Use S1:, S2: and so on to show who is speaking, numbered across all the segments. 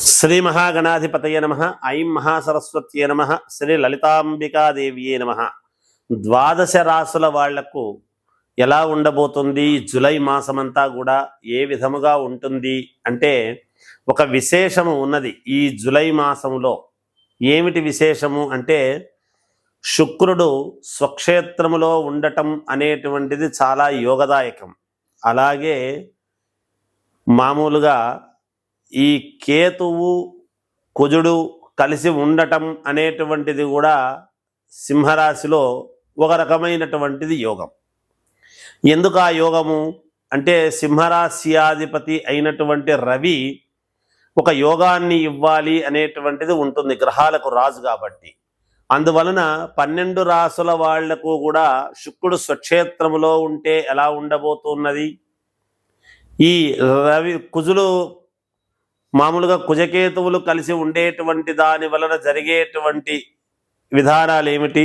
S1: శ్రీ మహాగణాధిపతయ నమః. ఐం మహాసరస్వత్యే నమః. శ్రీ లలితాంబికాదేవియే నమః. ద్వాదశ రాసుల వాళ్లకు ఎలా ఉండబోతుంది జూలై మాసమంతా కూడా ఏ విధముగా ఉంటుంది అంటే ఒక విశేషము ఉన్నది ఈ జూలై మాసంలో. ఏమిటి విశేషము అంటే శుక్రుడు స్వక్షేత్రములో ఉండటం అనేటువంటిది చాలా యోగదాయకం. అలాగే మామూలుగా ఈ కేతువు కుజుడు కలిసి ఉండటం అనేటువంటిది కూడా సింహరాశిలో ఒక రకమైనటువంటిది యోగం. ఎందుకు ఆ యోగము అంటే సింహరాశ్యాధిపతి అయినటువంటి రవి ఒక యోగాన్ని ఇవ్వాలి అనేటువంటిది ఉంటుంది, గ్రహాలకు రాజు కాబట్టి. అందువలన 12 రాసుల వాళ్లకు కూడా శుక్రుడు స్వక్షేత్రములో ఉంటే ఎలా ఉండబోతున్నది, ఈ రవి కుజులు మామూలుగా కుజకేతువులు కలిసి ఉండేటువంటి దాని వలన జరిగేటువంటి విధానాలు ఏమిటి,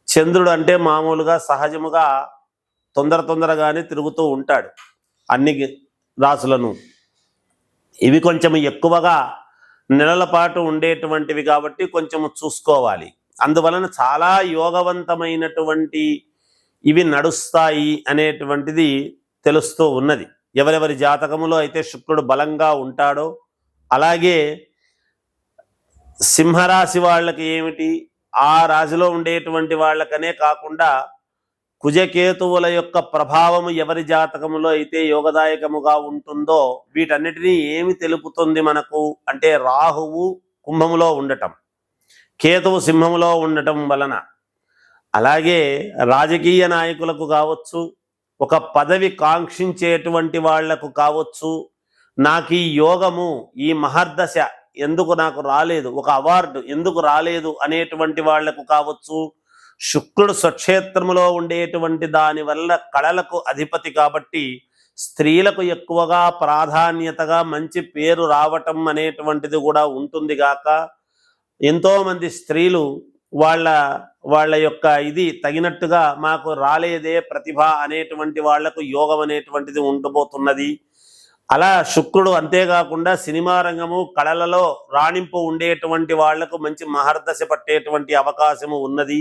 S1: చంద్రుడు అంటే మామూలుగా సహజముగా తొందరగానే తిరుగుతూ ఉంటాడు అన్ని రాసులను. ఇవి కొంచెం ఎక్కువగా నెలల పాటు ఉండేటువంటివి కాబట్టి కొంచెం చూసుకోవాలి. అందువలన చాలా యోగవంతమైనటువంటి ఇవి నడుస్తాయి అనేటువంటిది తెలుస్తూ ఉన్నది. ఎవరెవరి జాతకములో అయితే శుక్రుడు బలంగా ఉంటాడో, అలాగే సింహరాశి వాళ్ళకి ఏమిటి, ఆ రాశిలో ఉండేటువంటి వాళ్ళకనే కాకుండా కుజకేతువుల యొక్క ప్రభావము ఎవరి జాతకములో అయితే యోగదాయకముగా ఉంటుందో వీటన్నిటినీ ఏమి తెలుపుతుంది మనకు అంటే రాహువు కుంభములో ఉండటం, కేతువు సింహములో ఉండటం వలన. అలాగే రాజకీయ నాయకులకు కావచ్చు, ఒక పదవి కాంక్షించేటువంటి వాళ్లకు కావచ్చు, నాకు ఈ యోగము ఈ మహర్దశ ఎందుకు నాకు రాలేదు, ఒక అవార్డు ఎందుకు రాలేదు అనేటువంటి వాళ్లకు కావచ్చు, శుక్రుడు స్వక్షేత్రములో ఉండేటువంటి దాని వల్ల కళలకు అధిపతి కాబట్టి స్త్రీలకు ఎక్కువగా ప్రాధాన్యతగా మంచి పేరు రావటం అనేటువంటిది కూడా ఉంటుంది గాక, ఎంతోమంది స్త్రీలు వాళ్ళ యొక్క ఇది తగినట్టుగా మాకు రాలేదే ప్రతిభ అనేటువంటి వాళ్లకు యోగం అనేటువంటిది ఉండబోతున్నది. అలా శుక్రుడు అంతేకాకుండా సినిమా రంగము కళలలో రాణింపు ఉండేటువంటి వాళ్లకు మంచి మహర్దశ పట్టేటువంటి అవకాశము ఉన్నది.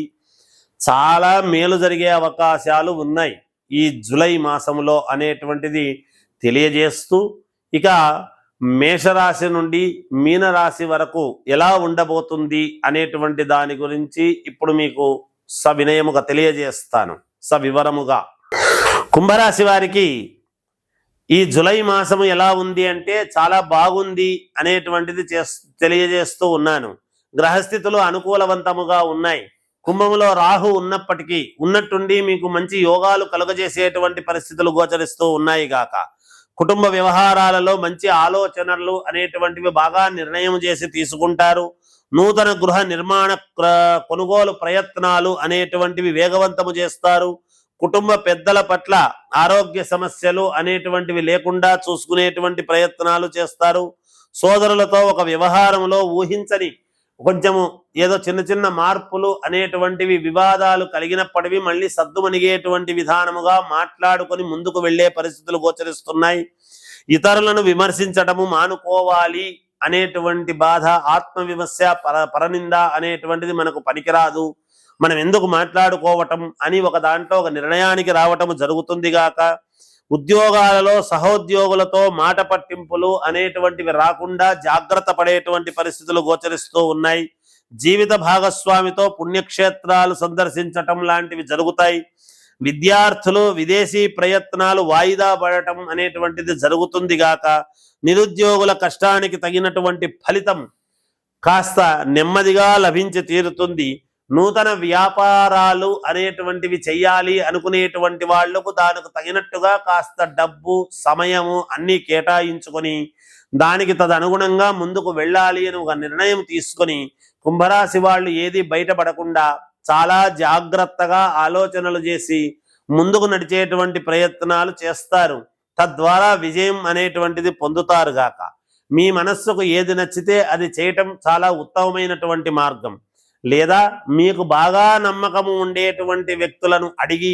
S1: చాలా మేలు జరిగే అవకాశాలు ఉన్నాయి ఈ జూలై మాసంలో అనేటువంటిది తెలియజేస్తూ, ఇక మేషరాశి నుండి మీనరాశి వరకు ఎలా ఉండబోతుంది అనేటువంటి దాని గురించి ఇప్పుడు మీకు సవినయముగా తెలియజేస్తాను, సవివరముగా. కుంభరాశి వారికి ఈ జూలై మాసము ఎలా ఉంది అంటే చాలా బాగుంది అనేటువంటిది తెలియజేస్తూ ఉన్నాను. గ్రహస్థితులు అనుకూలవంతముగా ఉన్నాయి. కుంభములో రాహు ఉన్నప్పటికీ ఉన్నట్టుండి మీకు మంచి యోగాలు కలుగజేసేటువంటి పరిస్థితులు గోచరిస్తూ ఉన్నాయి గాక, కుటుంబ వ్యవహారాలలో మంచి ఆలోచనలు అనేటువంటివి బాగా నిర్ణయం చేసి తీసుకుంటారు. నూతన గృహ నిర్మాణ కొనుగోలు ప్రయత్నాలు అనేటువంటివి వేగవంతము చేస్తారు. కుటుంబ పెద్దల పట్ల ఆరోగ్య సమస్యలు అనేటువంటివి లేకుండా చూసుకునేటువంటి ప్రయత్నాలు చేస్తారు. సోదరులతో ఒక వ్యవహారంలో ఊహించని కొంచెము ఏదో చిన్న మార్పులు అనేటువంటివి వివాదాలు కలిగినప్పటివి మళ్ళీ సద్దుమణిగేటువంటి విధానముగా మాట్లాడుకొని ముందుకు వెళ్లే పరిస్థితులు గోచరిస్తున్నాయి. ఇతరులను విమర్శించటము మానుకోవాలి అనేటువంటి బాధ, ఆత్మవిమర్శ, పరనింద అనేటువంటిది మనకు పనికిరాదు, మనం ఎందుకు మాట్లాడుకోవటం అని ఒక దాంట్లో ఒక నిర్ణయానికి రావటం జరుగుతుంది గాక, ఉద్యోగాలలో సహోద్యోగులతో మాట పట్టింపులు అనేటువంటివి రాకుండా జాగ్రత్త పడేటువంటి పరిస్థితులు గోచరిస్తూ ఉన్నాయి. జీవిత భాగస్వామితో పుణ్యక్షేత్రాలు సందర్శించటం లాంటివి జరుగుతాయి. విద్యార్థులు విదేశీ ప్రయత్నాలు వాయిదా పడటం అనేటువంటిది జరుగుతుంది గాక, నిరుద్యోగుల కష్టానికి తగినటువంటి ఫలితం కాస్త నెమ్మదిగా లభించి తీరుతుంది. నూతన వ్యాపారాలు అనేటువంటివి చెయ్యాలి అనుకునేటువంటి వాళ్లకు దానికి తగినట్టుగా కాస్త డబ్బు సమయము అన్నీ కేటాయించుకొని దానికి తదనుగుణంగా ముందుకు వెళ్ళాలి అని ఒక నిర్ణయం తీసుకొని కుంభరాశి వాళ్ళు ఏది బయటపడకుండా చాలా జాగ్రత్తగా ఆలోచనలు చేసి ముందుకు నడిచేటువంటి ప్రయత్నాలు చేస్తారు. తద్వారా విజయం అనేటువంటిది పొందుతారు గాక. మీ మనస్సుకు ఏది నచ్చితే అది చేయటం చాలా ఉత్తమమైనటువంటి మార్గం. లేదా మీకు బాగా నమ్మకము ఉండేటువంటి వ్యక్తులను అడిగి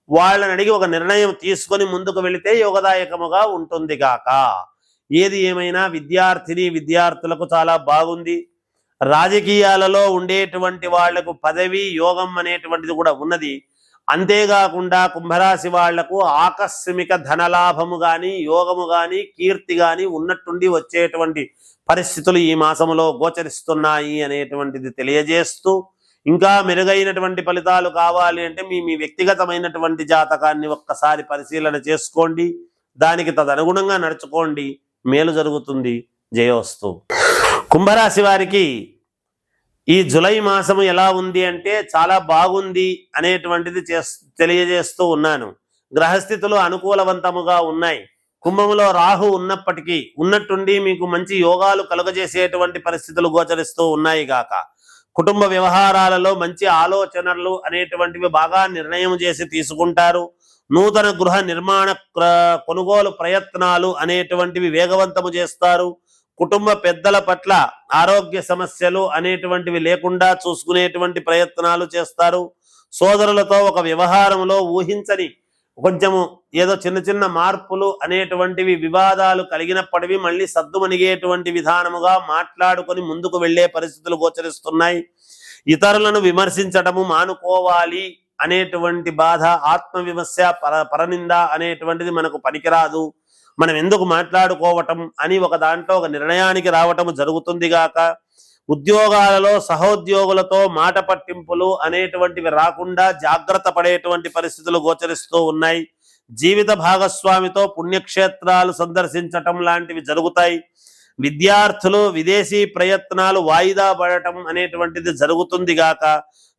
S1: వాళ్ళని అడిగి ఒక నిర్ణయం తీసుకొని ముందుకు వెళితే యోగదాయకముగా ఉంటుంది గాక. ఏది ఏమైనా విద్యార్థిని విద్యార్థులకు చాలా బాగుంది. రాజకీయాలలో ఉండేటువంటి వాళ్లకు పదవి యోగం అనేటువంటిది కూడా ఉన్నది. అంతేకాకుండా కుంభరాశి వాళ్లకు ఆకస్మిక ధనలాభము గాని యోగము గాని కీర్తి గాని ఉన్నట్టుండి వచ్చేటువంటి పరిస్థితులు ఈ మాసములో గోచరిస్తున్నాయి అనేటువంటిది తెలియజేస్తూ, ఇంకా మెరుగైనటువంటి ఫలితాలు కావాలి అంటే మీ వ్యక్తిగతమైనటువంటి జాతకాన్ని ఒక్కసారి పరిశీలన చేసుకోండి, దానికి తదనుగుణంగా నడుచుకోండి, మేలు జరుగుతుంది. జయోస్తు. కుంభరాశి వారికి ఈ జులై మాసము ఎలా ఉంది అంటే చాలా బాగుంది అనేటువంటిది తెలియజేస్తూ ఉన్నాను. గ్రహస్థితులు అనుకూలవంతముగా ఉన్నాయి. కుంభములో రాహు ఉన్నప్పటికీ ఉన్నట్టుండి మీకు మంచి యోగాలు కలుగజేసేటువంటి పరిస్థితులు గోచరిస్తూ ఉన్నాయి గాక కుటుంబ వ్యవహారాలలో మంచి ఆలోచనలు అనేటువంటివి బాగా నిర్ణయం చేసి తీసుకుంటారు. నూతన గృహ నిర్మాణ కొనుగోలు ప్రయత్నాలు అనేటువంటివి వేగవంతము చేస్తారు. కుటుంబ పెద్దల పట్ల ఆరోగ్య సమస్యలు అనేటువంటివి లేకుండా చూసుకునేటువంటి ప్రయత్నాలు చేస్తారు. సోదరులతో ఒక వ్యవహారంలో ఊహించని కొంచెము ఏదో చిన్న చిన్న మార్పులు అనేటువంటివి వివాదాలు కలిగినప్పటివి మళ్ళీ సద్దుమణిగేటువంటి విధానముగా మాట్లాడుకొని ముందుకు వెళ్లే పరిస్థితులు గోచరిస్తున్నాయి. ఇతరులను విమర్శించటము మానుకోవాలి అనేటువంటి బాధ, ఆత్మవిమర్శ, పరనింద అనేటువంటిది మనకు పనికిరాదు, మనం ఎందుకు మాట్లాడుకోవటం అని ఒక దాంట్లో ఒక నిర్ణయానికి రావటం జరుగుతుంది గాక ఉద్యోగాలలో సహోద్యోగులతో మాట పట్టింపులు అనేటువంటివి రాకుండా జాగ్రత్త పడేటువంటి పరిస్థితులు గోచరిస్తూ ఉన్నాయి. జీవిత భాగస్వామితో పుణ్యక్షేత్రాలు సందర్శించటం లాంటివి జరుగుతాయి. విద్యార్థులు విదేశీ ప్రయత్నాలు వాయిదా పడటం అనేటువంటిది జరుగుతుంది గాక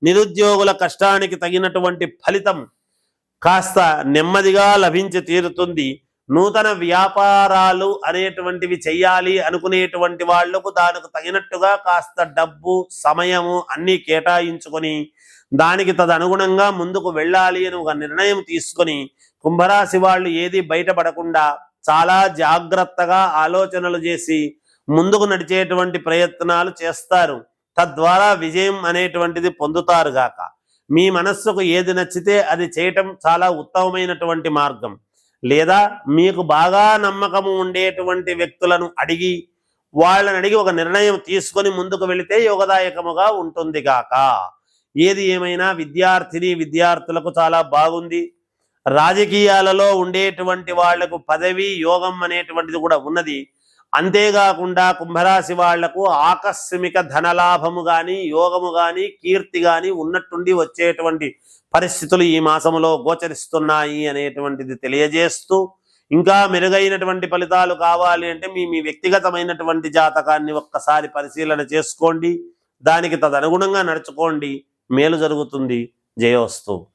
S1: నిరుద్యోగుల కష్టానికి తగినటువంటి ఫలితం కాస్త నెమ్మదిగా లభించి తీరుతుంది. నూతన వ్యాపారాలు అనేటువంటివి చెయ్యాలి అనుకునేటువంటి వాళ్లకు దానికి తగినట్టుగా కాస్త డబ్బు సమయము అన్నీ కేటాయించుకొని దానికి తదనుగుణంగా ముందుకు వెళ్ళాలి అని ఒక నిర్ణయం తీసుకొని కుంభరాశి వాళ్ళు ఏది బయటపడకుండా చాలా జాగ్రత్తగా ఆలోచనలు చేసి ముందుకు నడిచేటువంటి ప్రయత్నాలు చేస్తారు. తద్వారా విజయం అనేటువంటిది పొందుతారు గాక మీ మనస్సుకు ఏది నచ్చితే అది చేయటం చాలా ఉత్తమమైనటువంటి మార్గం. లేదా మీకు బాగా నమ్మకము ఉండేటువంటి వ్యక్తులను అడిగి వాళ్ళని అడిగి ఒక నిర్ణయం తీసుకొని ముందుకు వెళితే యోగదాయకముగా ఉంటుంది గాక. ఏది ఏమైనా విద్యార్థిని విద్యార్థులకు చాలా బాగుంది. రాజకీయాలలో ఉండేటువంటి వాళ్లకు పదవి యోగం అనేటువంటిది కూడా ఉన్నది. అంతేకాకుండా కుంభరాశి వాళ్లకు ఆకస్మిక ధనలాభము గాని యోగము గాని కీర్తి గాని ఉన్నట్టుండి వచ్చేటువంటి పరిస్థితులు ఈ మాసములో గోచరిస్తున్నాయి అనేటువంటిది తెలియజేస్తూ, ఇంకా మెరుగైనటువంటి ఫలితాలు కావాలి అంటే మీ వ్యక్తిగతమైనటువంటి జాతకాన్ని ఒక్కసారి పరిశీలన చేసుకోండి, దానికి తదనుగుణంగా నడుచుకోండి, మేలు జరుగుతుంది. జయోస్తు.